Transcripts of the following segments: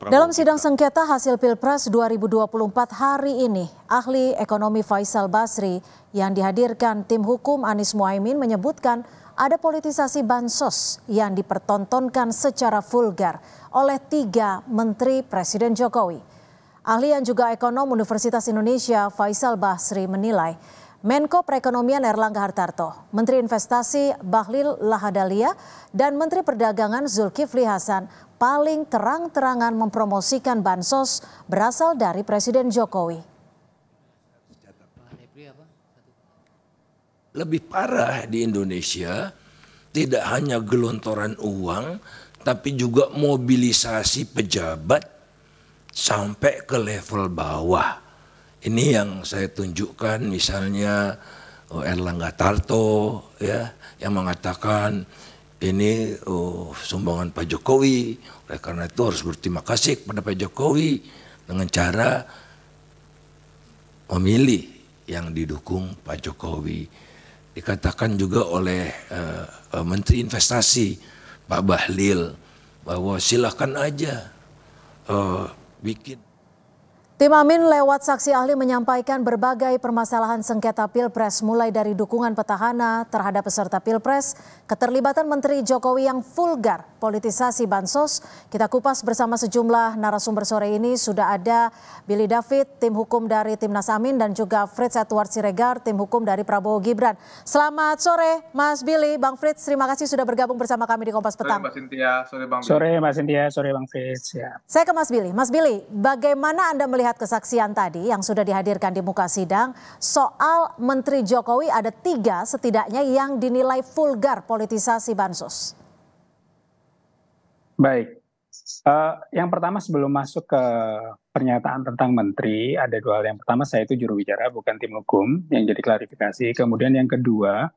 Dalam sidang sengketa hasil Pilpres 2024 hari ini, ahli ekonomi Faisal Basri yang dihadirkan tim hukum Anies Mohaimin menyebutkan ada politisasi bansos yang dipertontonkan secara vulgar oleh 3 menteri Presiden Jokowi. Ahli yang juga ekonom Universitas Indonesia Faisal Basri menilai Menko Perekonomian Erlangga Hartarto, Menteri Investasi Bahlil Lahadalia, dan Menteri Perdagangan Zulkifli Hasan paling terang-terangan mempromosikan bansos berasal dari Presiden Jokowi. Lebih parah di Indonesia, tidak hanya gelontoran uang, tapi juga mobilisasi pejabat sampai ke level bawah. Ini yang saya tunjukkan, misalnya Erlangga Hartarto ya, yang mengatakan ini sumbangan Pak Jokowi, oleh karena itu harus berterima kasih kepada Pak Jokowi dengan cara memilih yang didukung Pak Jokowi. Dikatakan juga oleh Menteri Investasi Pak Bahlil bahwa silakan aja bikin. Tim Amin lewat saksi ahli menyampaikan berbagai permasalahan sengketa Pilpres, mulai dari dukungan petahana terhadap peserta Pilpres, keterlibatan Menteri Jokowi yang vulgar, politisasi bansos. Kita kupas bersama sejumlah narasumber sore ini. Sudah ada Billy David, tim hukum dari Timnas Amin, dan juga Frits Edward Siregar, tim hukum dari Prabowo Gibran. Selamat sore Mas Billy, Bang Frits, terima kasih sudah bergabung bersama kami di Kompas Petang. Sore Mbak Cynthia, sore Bang Billy. Sore Mbak Cynthia, sore Bang Frits. Ya. Saya ke Mas Billy. Mas Billy, bagaimana Anda melihat kesaksian tadi yang sudah dihadirkan di muka sidang soal Menteri Jokowi? Ada 3 setidaknya yang dinilai vulgar politisasi bansos. Baik, yang pertama sebelum masuk ke pernyataan tentang menteri, ada 2 hal. Yang pertama, saya itu juru bicara bukan tim hukum, yang jadi klarifikasi. Kemudian yang kedua,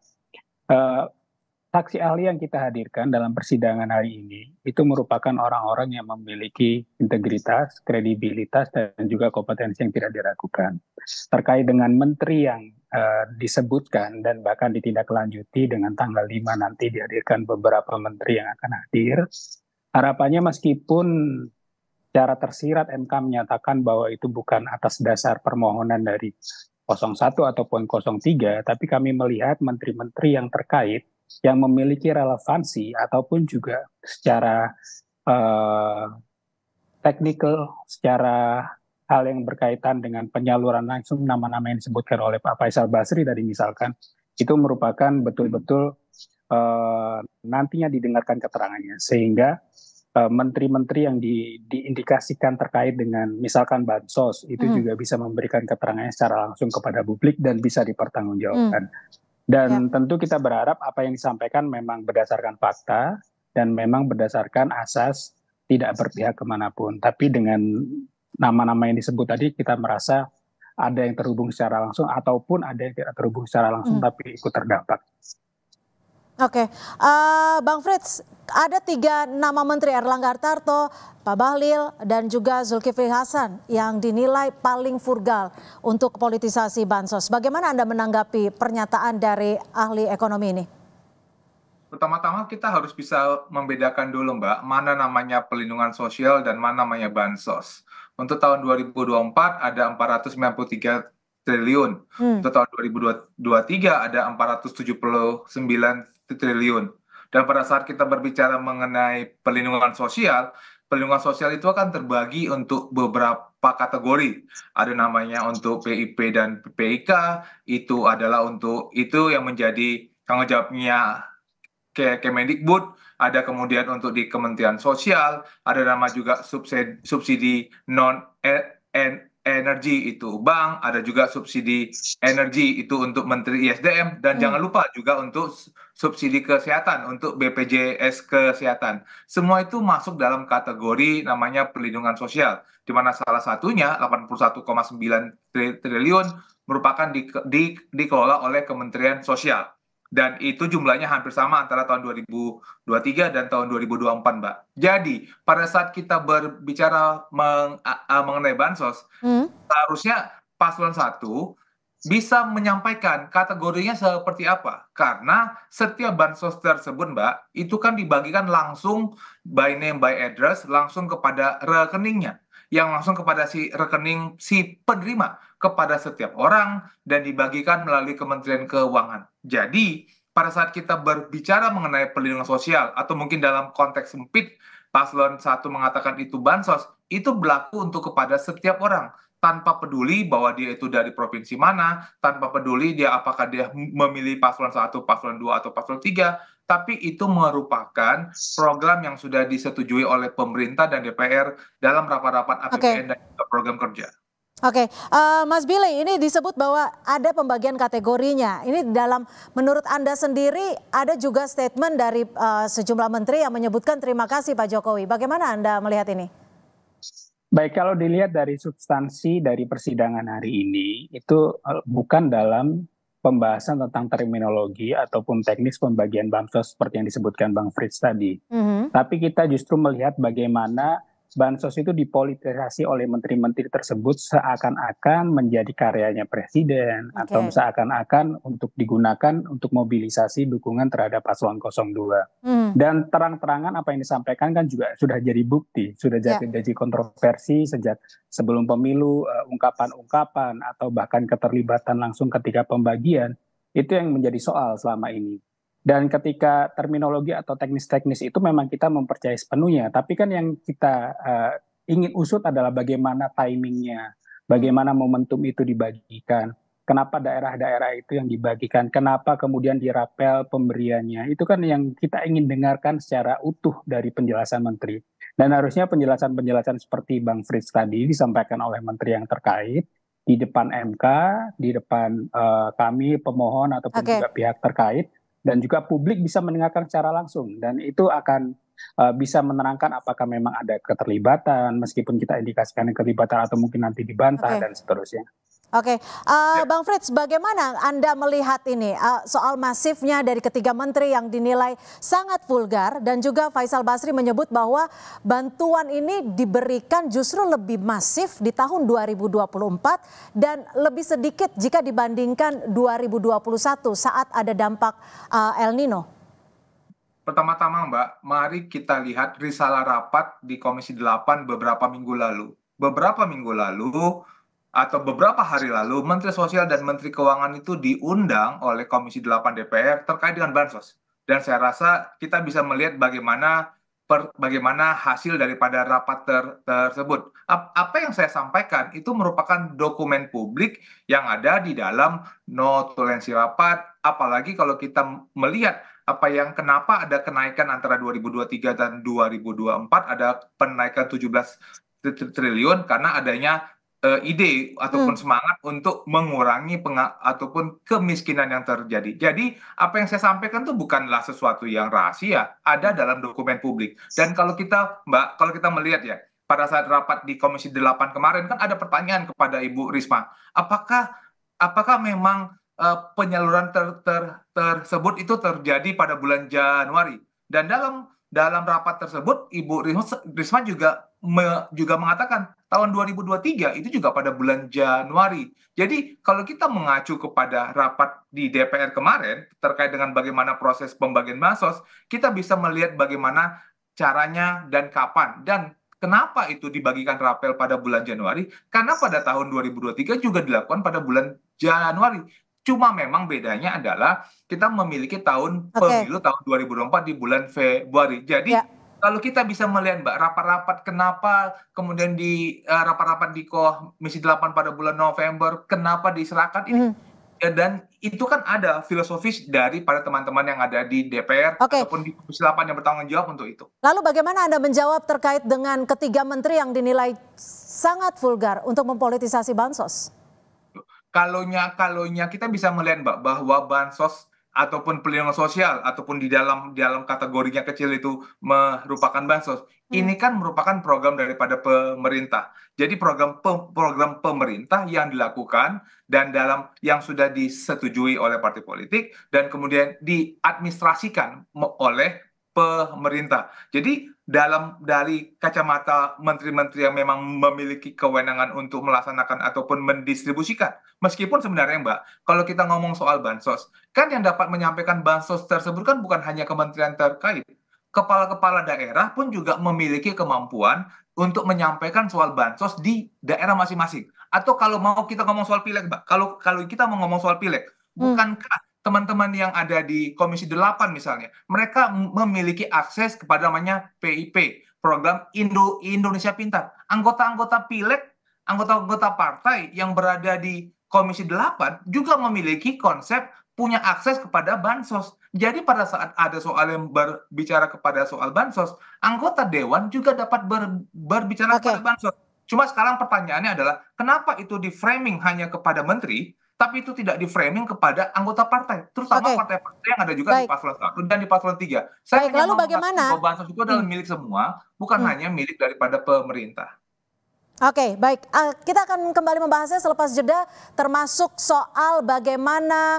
saksi ahli yang kita hadirkan dalam persidangan hari ini itu merupakan orang-orang yang memiliki integritas, kredibilitas, dan juga kompetensi yang tidak diragukan. Terkait dengan menteri yang disebutkan dan bahkan ditindaklanjuti dengan tanggal 5 nanti dihadirkan beberapa menteri yang akan hadir, harapannya meskipun secara tersirat MK menyatakan bahwa itu bukan atas dasar permohonan dari 01 ataupun 03, tapi kami melihat menteri-menteri yang terkait yang memiliki relevansi ataupun juga secara teknikal, secara hal yang berkaitan dengan penyaluran langsung nama-nama yang disebutkan oleh Pak Faisal Basri tadi misalkan, itu merupakan betul-betul nantinya didengarkan keterangannya, sehingga menteri-menteri yang diindikasikan terkait dengan misalkan bansos itu juga bisa memberikan keterangannya secara langsung kepada publik dan bisa dipertanggungjawabkan. Dan tentu kita berharap apa yang disampaikan memang berdasarkan fakta dan memang berdasarkan asas tidak berpihak kemanapun. Tapi dengan nama-nama yang disebut tadi kita merasa ada yang terhubung secara langsung ataupun ada yang tidak terhubung secara langsung tapi ikut terdampak. Oke, Bang Frits, ada 3 nama menteri, Erlangga Hartarto, Pak Bahlil, dan juga Zulkifli Hasan yang dinilai paling vulgar untuk politisasi bansos. Bagaimana Anda menanggapi pernyataan dari ahli ekonomi ini? Pertama-tama kita harus bisa membedakan dulu Mbak, mana namanya pelindungan sosial dan mana namanya bansos. Untuk tahun 2024 ada 493 triliun, untuk tahun 2023 ada 479 triliun. Dan pada saat kita berbicara mengenai perlindungan sosial itu akan terbagi untuk beberapa kategori. Ada namanya untuk PIP dan PPIK, itu adalah untuk itu yang menjadi tanggung jawabnya Kemendikbud, ada kemudian untuk di Kementerian Sosial, ada nama juga subsidi non energi itu bank, ada juga subsidi energi itu untuk Menteri ISDM, dan jangan lupa juga untuk subsidi kesehatan untuk BPJS Kesehatan. Semua itu masuk dalam kategori namanya perlindungan sosial, di mana salah satunya 81,9 triliun merupakan dikelola oleh Kementerian Sosial. Dan itu jumlahnya hampir sama antara tahun 2023 dan tahun 2024, Mbak. Jadi, pada saat kita berbicara mengenai bansos, seharusnya paslon 1 bisa menyampaikan kategorinya seperti apa. Karena setiap bansos tersebut, Mbak, itu kan dibagikan langsung by name, by address, langsung kepada rekeningnya. Yang langsung kepada si rekening si penerima, kepada setiap orang, dan dibagikan melalui Kementerian Keuangan. Jadi, pada saat kita berbicara mengenai perlindungan sosial, atau mungkin dalam konteks sempit, paslon 1 mengatakan itu bansos, itu berlaku untuk kepada setiap orang tanpa peduli bahwa dia itu dari provinsi mana, tanpa peduli dia apakah dia memilih paslon 1, paslon 2, atau paslon 3, tapi itu merupakan program yang sudah disetujui oleh pemerintah dan DPR dalam rapat-rapat APBN dan juga program kerja. Oke, Mas Billy, ini disebut bahwa ada pembagian kategorinya. Ini menurut Anda sendiri, ada juga statement dari sejumlah menteri yang menyebutkan terima kasih Pak Jokowi. Bagaimana Anda melihat ini? Baik, kalau dilihat dari substansi dari persidangan hari ini, itu bukan dalam pembahasan tentang terminologi ataupun teknis pembagian bansos seperti yang disebutkan Bang Frits tadi. Tapi kita justru melihat bagaimana bansos itu dipolitisasi oleh menteri-menteri tersebut seakan-akan menjadi karyanya presiden atau seakan-akan untuk digunakan untuk mobilisasi dukungan terhadap paslon 02. Dan terang-terangan apa yang disampaikan kan juga sudah jadi bukti, sudah jadi kontroversi sejak sebelum pemilu, ungkapan-ungkapan atau bahkan keterlibatan langsung ketika pembagian, itu yang menjadi soal selama ini. Dan ketika terminologi atau teknis-teknis itu memang kita mempercayai sepenuhnya, tapi kan yang kita ingin usut adalah bagaimana timingnya, bagaimana momentum itu dibagikan, kenapa daerah-daerah itu yang dibagikan, kenapa kemudian dirapel pemberiannya, itu kan yang kita ingin dengarkan secara utuh dari penjelasan menteri. Dan harusnya penjelasan-penjelasan seperti Bang Frits tadi disampaikan oleh menteri yang terkait di depan MK, di depan kami pemohon ataupun juga pihak terkait, dan juga publik bisa mendengarkan secara langsung, dan itu akan bisa menerangkan apakah memang ada keterlibatan, meskipun kita indikasikan keterlibatan atau mungkin nanti dibantah dan seterusnya. Oke, Bang Frits, bagaimana Anda melihat ini soal masifnya dari ketiga menteri yang dinilai sangat vulgar, dan juga Faisal Basri menyebut bahwa bantuan ini diberikan justru lebih masif di tahun 2024 dan lebih sedikit jika dibandingkan 2021 saat ada dampak El Nino. Pertama-tama Mbak, mari kita lihat risalah rapat di Komisi 8 beberapa minggu lalu. Beberapa hari lalu, Menteri Sosial dan Menteri Keuangan itu diundang oleh Komisi 8 DPR terkait dengan bansos. Dan saya rasa kita bisa melihat bagaimana hasil daripada rapat tersebut. Apa yang saya sampaikan itu merupakan dokumen publik yang ada di dalam notulensi rapat, apalagi kalau kita melihat kenapa ada kenaikan antara 2023 dan 2024, ada penaikan 17 triliun karena adanya ide ataupun semangat untuk mengurangi ataupun kemiskinan yang terjadi. Jadi apa yang saya sampaikan itu bukanlah sesuatu yang rahasia, ada dalam dokumen publik. Dan kalau kita melihat ya, pada saat rapat di Komisi 8 kemarin kan ada pertanyaan kepada Ibu Risma, apakah memang penyaluran tersebut itu terjadi pada bulan Januari? Dan dalam rapat tersebut Ibu Risma juga mengatakan tahun 2023 itu juga pada bulan Januari. Jadi kalau kita mengacu kepada rapat di DPR kemarin terkait dengan bagaimana proses pembagian bansos, kita bisa melihat bagaimana caranya dan kapan dan kenapa itu dibagikan rapel pada bulan Januari, karena pada tahun 2023 juga dilakukan pada bulan Januari. Cuma memang bedanya adalah kita memiliki pemilu tahun 2024 di bulan Februari. Jadi kalau kita bisa melihat Mbak, rapat-rapat kenapa kemudian di rapat-rapat di Komisi 8 pada bulan November, kenapa diserahkan ini? Dan itu kan ada filosofis dari para teman-teman yang ada di DPR ataupun di Komisi 8 yang bertanggung jawab untuk itu. Lalu bagaimana Anda menjawab terkait dengan ketiga menteri yang dinilai sangat vulgar untuk mempolitisasi bansos? Kalonya kita bisa melihat Mbak, bahwa bansos ataupun perlindungan sosial ataupun di dalam kategorinya kecil itu merupakan bansos. Ini kan merupakan program daripada pemerintah. Jadi program pemerintah yang dilakukan dan yang sudah disetujui oleh partai politik dan kemudian diadministrasikan oleh pemerintah. Jadi dari kacamata menteri-menteri yang memang memiliki kewenangan untuk melaksanakan ataupun mendistribusikan, meskipun sebenarnya Mbak, kalau kita ngomong soal bansos, kan yang dapat menyampaikan bansos tersebut kan bukan hanya kementerian terkait. Kepala-kepala daerah pun juga memiliki kemampuan untuk menyampaikan soal bansos di daerah masing-masing. Atau kalau mau kita ngomong soal pileg, Mbak, kalau kita mau ngomong soal pileg, bukankah teman-teman yang ada di Komisi 8 misalnya, mereka memiliki akses kepada namanya PIP, program Indonesia Pintar. Anggota-anggota pileg, anggota-anggota partai yang berada di Komisi 8 juga memiliki konsep punya akses kepada bansos. Jadi pada saat ada soal yang berbicara kepada soal bansos, anggota dewan juga dapat berbicara Oke. kepada bansos. Cuma sekarang pertanyaannya adalah, kenapa itu di framing hanya kepada menteri, tapi itu tidak di framing kepada anggota partai, terutama Oke. partai-partai yang ada juga di Baik. paslon 1 dan di paslon 3. Saya Baik, hanya lalu mau bagaimana? mengatakan bahwa bansos itu adalah milik semua, bukan hanya milik daripada pemerintah. Oke, baik. Kita akan kembali membahasnya selepas jeda, termasuk soal bagaimana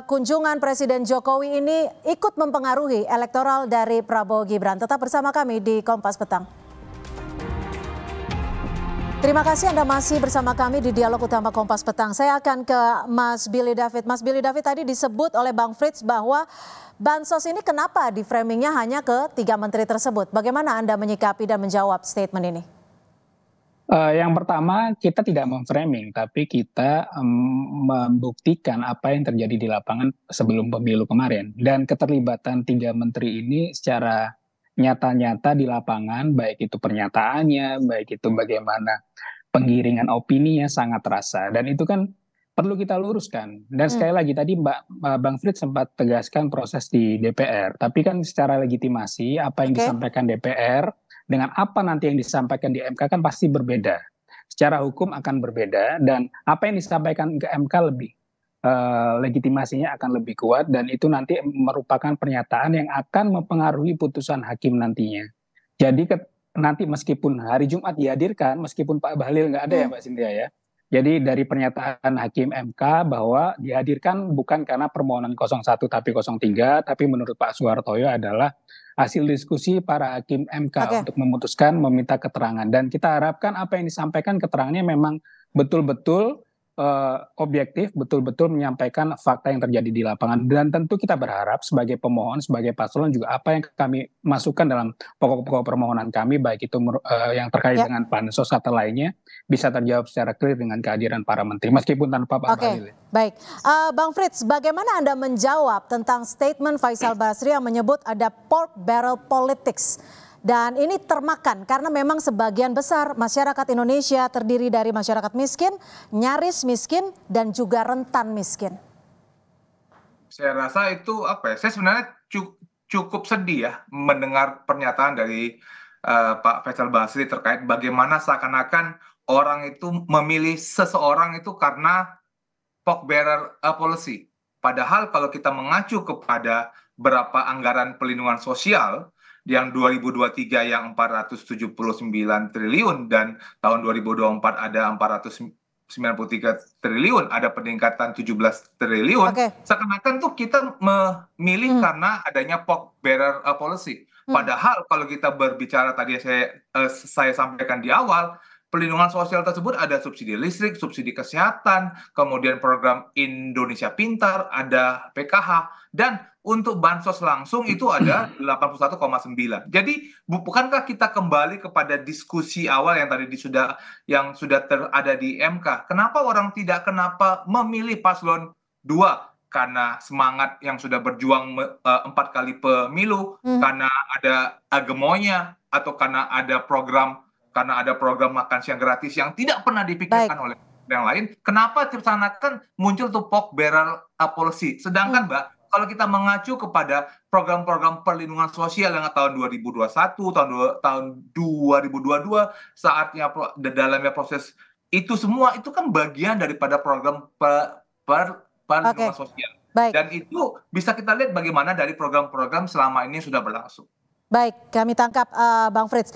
kunjungan Presiden Jokowi ini ikut mempengaruhi elektoral dari Prabowo Gibran. Tetap bersama kami di Kompas Petang. Terima kasih Anda masih bersama kami di Dialog Utama Kompas Petang. Saya akan ke Mas Billy David. Mas Billy David, tadi disebut oleh Bang Frits bahwa bansos ini kenapa di framingnya hanya ke 3 menteri tersebut. Bagaimana Anda menyikapi dan menjawab statement ini? Yang pertama, kita tidak memframing, tapi kita membuktikan apa yang terjadi di lapangan sebelum pemilu kemarin. Dan keterlibatan 3 menteri ini secara nyata-nyata di lapangan, baik itu pernyataannya, baik itu bagaimana penggiringan opininya sangat terasa. Dan itu kan perlu kita luruskan. Dan sekali lagi tadi Bang Frits sempat tegaskan proses di DPR, tapi kan secara legitimasi apa yang disampaikan DPR dengan apa nanti yang disampaikan di MK kan pasti berbeda. Secara hukum akan berbeda, dan apa yang disampaikan ke MK lebih legitimasinya akan lebih kuat, dan itu nanti merupakan pernyataan yang akan mempengaruhi putusan hakim nantinya. Jadi nanti meskipun hari Jumat dihadirkan, meskipun Pak Bahlil nggak ada ya Mbak Cynthia ya. Jadi dari pernyataan hakim MK bahwa dihadirkan bukan karena permohonan 01 tapi 03, tapi menurut Pak Suhartoyo adalah hasil diskusi para hakim MK untuk memutuskan meminta keterangan. Dan kita harapkan apa yang disampaikan keterangannya memang betul-betul objektif, betul-betul menyampaikan fakta yang terjadi di lapangan. Dan tentu kita berharap sebagai pemohon, sebagai paslon juga apa yang kami masukkan dalam pokok-pokok permohonan kami, baik itu yang terkait dengan bansos atau lainnya, bisa terjawab secara clear dengan kehadiran para menteri, meskipun tanpa Pak Bahlil. Baik, Bang Frits, bagaimana Anda menjawab tentang statement Faisal Basri yang menyebut ada pork barrel politics? Dan ini termakan karena memang sebagian besar masyarakat Indonesia terdiri dari masyarakat miskin, nyaris miskin, dan juga rentan miskin. Saya rasa itu saya sebenarnya cukup sedih ya mendengar pernyataan dari Pak Faisal Basri terkait bagaimana seakan-akan orang itu memilih seseorang itu karena pork barrel policy. Padahal kalau kita mengacu kepada berapa anggaran pelindungan sosial, yang 2023 yang 479 triliun dan tahun 2024 ada 493 triliun, ada peningkatan 17 triliun. Seakan-akan tuh kita memilih karena adanya pork barrel policy. Padahal kalau kita berbicara tadi saya sampaikan di awal, pelindungan sosial tersebut ada subsidi listrik, subsidi kesehatan, kemudian program Indonesia Pintar, ada PKH, dan untuk bansos langsung itu ada 81,9. Jadi bukankah kita kembali kepada diskusi awal yang tadi sudah ada di MK? Kenapa kenapa memilih paslon 2? Karena semangat yang sudah berjuang 4 kali pemilu, karena ada agemonya, atau karena ada program makan siang gratis yang tidak pernah dipikirkan oleh yang lain. Kenapa tersanakan muncul tuh pork barrel policy? Sedangkan Mbak, kalau kita mengacu kepada program-program perlindungan sosial yang tahun 2021, tahun 2022, saatnya dalamnya proses itu semua itu kan bagian daripada program perlindungan sosial. Dan itu bisa kita lihat bagaimana dari program-program selama ini sudah berlangsung. Baik, kami tangkap Bang Frits.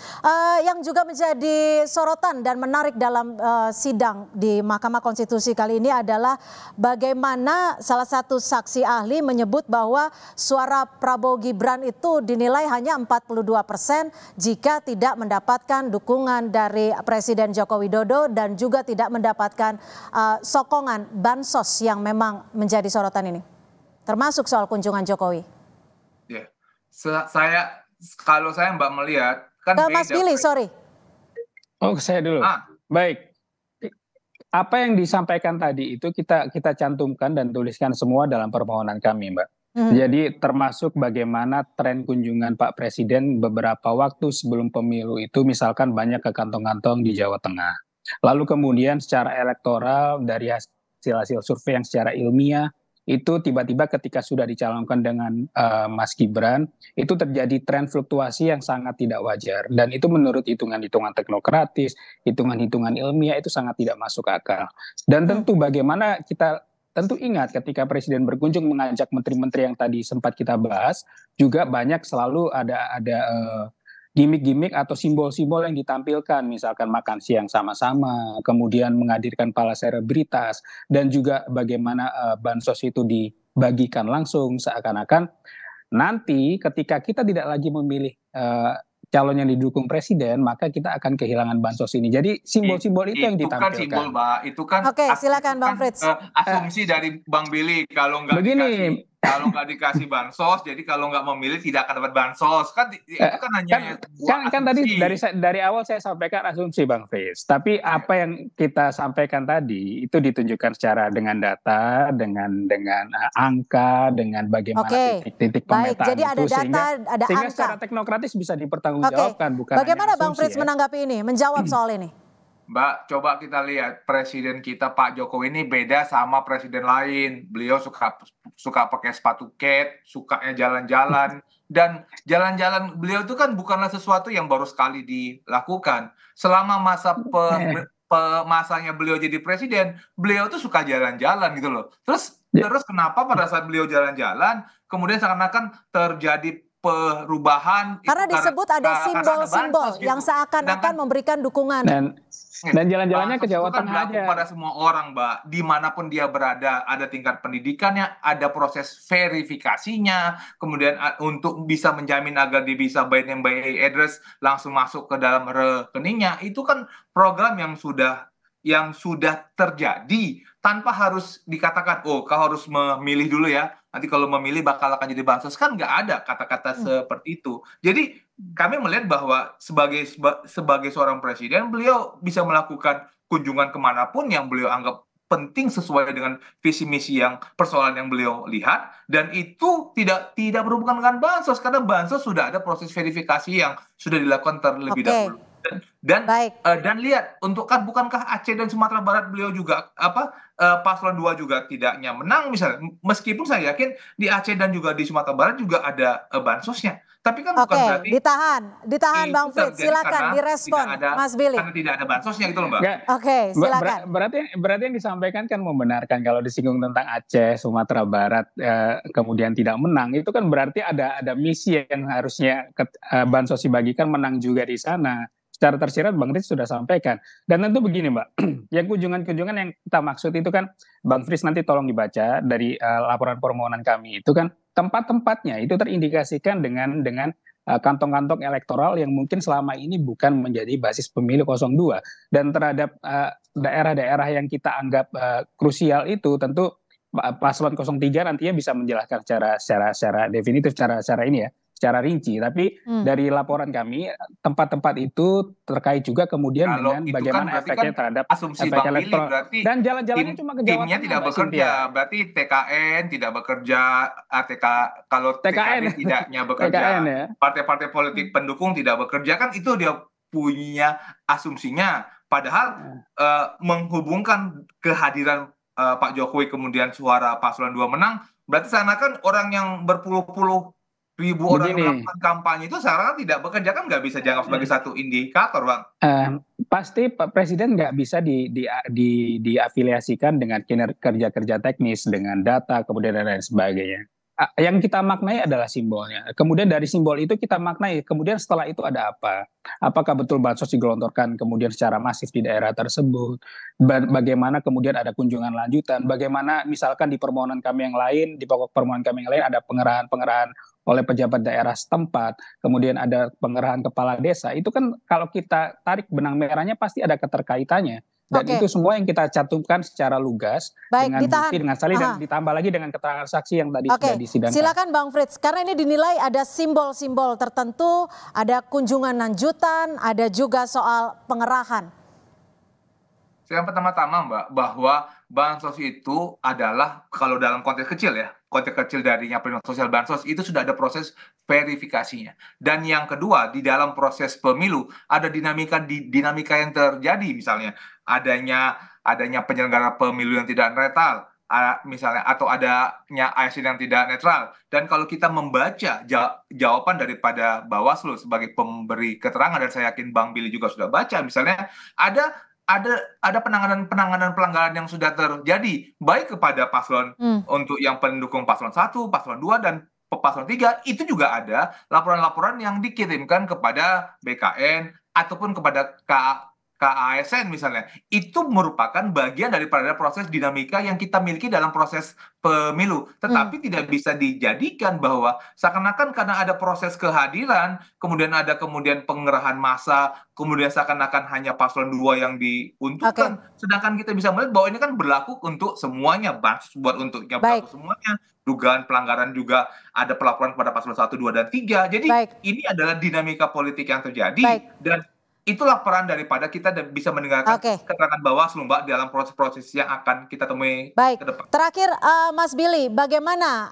Yang juga menjadi sorotan dan menarik dalam sidang di Mahkamah Konstitusi kali ini adalah bagaimana salah satu saksi ahli menyebut bahwa suara Prabowo Gibran itu dinilai hanya 42% jika tidak mendapatkan dukungan dari Presiden Joko Widodo dan juga tidak mendapatkan sokongan bansos yang memang menjadi sorotan ini, termasuk soal kunjungan Jokowi. Ya, kalau saya Mbak melihat kan Mas Billy, sorry. Oh, saya dulu. Baik. Apa yang disampaikan tadi itu kita cantumkan dan tuliskan semua dalam permohonan kami, Mbak. Jadi termasuk bagaimana tren kunjungan Pak Presiden beberapa waktu sebelum pemilu itu misalkan banyak ke kantong-kantong di Jawa Tengah. Lalu kemudian secara elektoral dari hasil survei yang secara ilmiah itu tiba-tiba ketika sudah dicalonkan dengan Mas Gibran, itu terjadi tren fluktuasi yang sangat tidak wajar. Dan itu menurut hitungan-hitungan teknokratis, hitungan-hitungan ilmiah itu sangat tidak masuk akal. Dan tentu bagaimana kita tentu ingat ketika Presiden berkunjung mengajak menteri-menteri yang tadi sempat kita bahas, juga banyak selalu ada gimmick-gimmick atau simbol-simbol yang ditampilkan, misalkan makan siang sama-sama, kemudian menghadirkan para selebritas, dan juga bagaimana bansos itu dibagikan langsung seakan-akan nanti ketika kita tidak lagi memilih calon yang didukung presiden, maka kita akan kehilangan bansos ini. Jadi simbol-simbol itu yang ditampilkan. Itu kan simbol, Mbak. Itu kan Oke, silakan Bang Frits. Asumsi dari Bang Billy kalau nggak dikasih bansos, jadi kalau nggak memilih tidak akan dapat bansos. Kan itu kan hanya kan tadi dari awal saya sampaikan asumsi Bang Frits. Tapi apa yang kita sampaikan tadi itu ditunjukkan secara dengan data, dengan angka, dengan bagaimana titik-titik pemetaan. Baik, jadi ada data, ada sehingga angka. Secara teknokratis bisa dipertanggungjawabkan, bukan bagaimana hanya Bang Frits menanggapi ini, menjawab soal ini? Mbak, coba kita lihat presiden kita Pak Jokowi ini beda sama presiden lain. Beliau suka pakai sepatu kets, sukanya jalan-jalan, dan jalan-jalan beliau itu kan bukanlah sesuatu yang baru sekali dilakukan. Selama masanya beliau jadi presiden, beliau tuh suka jalan-jalan gitu loh. Terus kenapa pada saat beliau jalan-jalan, kemudian seakan-akan terjadi perubahan karena disebut ada simbol-simbol yang seakan-akan memberikan dukungan dan jalan-jalannya ke Jawa Tengah aja pada semua orang, Mbak, dimanapun dia berada, ada tingkat pendidikannya, ada proses verifikasinya, kemudian untuk bisa menjamin agar dia bisa by name by address langsung masuk ke dalam rekeningnya, itu kan program yang sudah terjadi tanpa harus dikatakan, oh kau harus memilih dulu ya, nanti kalau memilih bakal akan jadi bansos. Kan nggak ada kata-kata seperti itu. Jadi kami melihat bahwa sebagai seorang presiden, beliau bisa melakukan kunjungan kemanapun yang beliau anggap penting sesuai dengan visi misi yang persoalan yang beliau lihat, dan itu tidak berhubungan dengan bansos, karena bansos sudah ada proses verifikasi yang sudah dilakukan terlebih dahulu. Dan lihat, bukankah Aceh dan Sumatera Barat beliau juga paslon 2 juga tidaknya menang misalnya, meskipun saya yakin di Aceh dan juga di Sumatera Barat juga ada bansosnya, tapi kan bukan berarti ditahan Bang Frits, silakan direspon Mas Billy. Karena tidak ada bansosnya gitu loh, Mbak. Silakan. Berarti yang disampaikan kan membenarkan kalau disinggung tentang Aceh, Sumatera Barat kemudian tidak menang, itu kan berarti ada misi yang harusnya bansos dibagikan menang juga di sana. Secara tersirat Bang Frits sudah sampaikan. Dan tentu begini Mbak, yang kunjungan-kunjungan yang kita maksud itu kan, Bang Frits nanti tolong dibaca dari laporan permohonan kami, itu kan tempat-tempatnya itu terindikasikan dengan kantong-kantong elektoral yang mungkin selama ini bukan menjadi basis pemilih 02. Dan terhadap daerah-daerah yang kita anggap krusial itu tentu paslon 03 nantinya bisa menjelaskan secara definitif, secara ini ya, secara rinci. Tapi dari laporan kami, tempat-tempat itu terkait juga kemudian dengan bagaimana efeknya terhadap efek elektoral. Dan jalan-jalannya cuma ke Jawa Timnya Tengah, tidak bekerja, berarti TKN tidak bekerja, kalau TKN tidaknya bekerja, ya? Partai-partai politik pendukung tidak bekerja, kan itu dia punya asumsinya. Padahal menghubungkan kehadiran Pak Jokowi kemudian suara paslon 2 menang, berarti sana kan orang yang berpuluh-puluh ribu orang yang melakukan kampanye itu sekarang tidak bekerja, kan nggak bisa dianggap sebagai satu indikator, Bang. Pasti Pak Presiden nggak bisa diafiliasikan dengan kerja-kerja teknis, dengan data, kemudian dan lain sebagainya. yang kita maknai adalah simbolnya. Kemudian dari simbol itu kita maknai, kemudian setelah itu ada apa? Apakah betul bansos digelontorkan kemudian secara masif di daerah tersebut? Bagaimana kemudian ada kunjungan lanjutan? Bagaimana misalkan di permohonan kami yang lain, di pokok permohonan kami yang lain ada pengerahan-pengerahan oleh pejabat daerah setempat, kemudian ada pengerahan kepala desa. Itu kan kalau kita tarik benang merahnya pasti ada keterkaitannya. Dan itu semua yang kita cantumkan secara lugas. Baik, dengan bukti, dengan salin, dan ditambah lagi dengan keterangan saksi yang tadi sudah disidangkan. Silakan Bang Frits, karena ini dinilai ada simbol-simbol tertentu, ada kunjungan lanjutan, ada juga soal pengerahan. Yang pertama-tama Mbak, bahwa bansos itu adalah kalau dalam konteks kecil ya, konteks kecil darinya perlindungan sosial bansos itu sudah ada proses verifikasinya. Dan yang kedua, di dalam proses pemilu ada dinamika yang terjadi, misalnya adanya penyelenggara pemilu yang tidak netral, misalnya, atau adanya ASN yang tidak netral. Dan kalau kita membaca jawaban daripada Bawaslu sebagai pemberi keterangan, dan saya yakin Bang Billy juga sudah baca, misalnya ada penanganan pelanggaran yang sudah terjadi baik kepada paslon untuk yang pendukung paslon 1, paslon 2 dan paslon 3, itu juga ada laporan-laporan yang dikirimkan kepada BKN ataupun kepada KASN misalnya. Itu merupakan bagian daripada proses dinamika yang kita miliki dalam proses pemilu. Tetapi tidak bisa dijadikan bahwa seakan-akan karena ada proses kehadiran, kemudian ada pengerahan massa, kemudian seakan-akan hanya paslon 2 yang diuntungkan. Sedangkan kita bisa melihat bahwa ini kan berlaku untuk semuanya, bansos buat untuknya berlaku semuanya. Dugaan pelanggaran juga ada pelaporan kepada paslon 1, 2, dan 3. Jadi ini adalah dinamika politik yang terjadi. Dan itulah peran daripada kita bisa mendengarkan keterangan Bawaslu, Mbak, dalam proses-proses yang akan kita temui ke depan. Terakhir, Mas Billy, bagaimana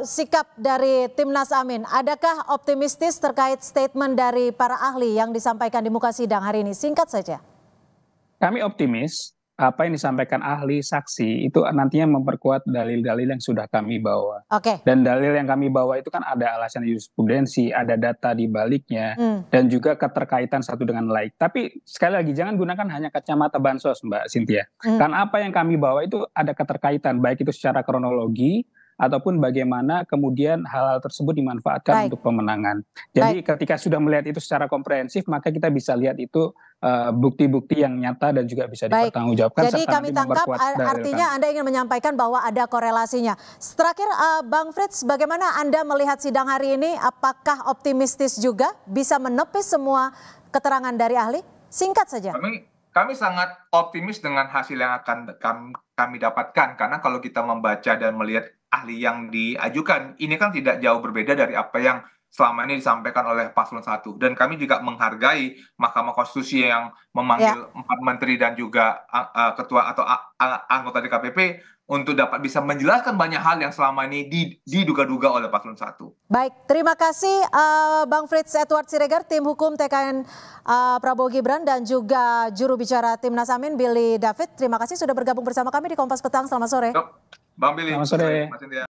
sikap dari Timnas Amin? Adakah optimistis terkait statement dari para ahli yang disampaikan di muka sidang hari ini? Singkat saja. Kami optimis. Apa yang disampaikan ahli saksi itu nantinya memperkuat dalil-dalil yang sudah kami bawa. Dan dalil yang kami bawa itu kan ada alasan jurisprudensi, ada data di baliknya, dan juga keterkaitan satu dengan lain. Tapi sekali lagi jangan gunakan hanya kacamata bansos, Mbak Cynthia. Karena apa yang kami bawa itu ada keterkaitan, baik itu secara kronologi ataupun bagaimana kemudian hal-hal tersebut dimanfaatkan untuk pemenangan. Jadi ketika sudah melihat itu secara komprehensif, maka kita bisa lihat itu bukti-bukti yang nyata dan juga bisa dipertanggungjawabkan. Jadi kami tangkap artinya Anda ingin menyampaikan bahwa ada korelasinya. Terakhir, Bang Frits, bagaimana Anda melihat sidang hari ini? Apakah optimistis juga bisa menepis semua keterangan dari ahli? Singkat saja. Kami sangat optimis dengan hasil yang akan kami dapatkan, karena kalau kita membaca dan melihat ahli yang diajukan, ini kan tidak jauh berbeda dari apa yang selama ini disampaikan oleh paslon 1. Dan kami juga menghargai Mahkamah Konstitusi yang memanggil 4 menteri dan juga ketua atau anggota DKPP untuk dapat bisa menjelaskan banyak hal yang selama ini diduga-duga oleh paslon 1. Baik, terima kasih Bang Frits Edward Siregar, tim hukum TKN Prabowo Gibran, dan juga juru bicara Timnas Amin Billy David. Terima kasih sudah bergabung bersama kami di Kompas Petang. Selamat sore. Bang Billy, selamat sore.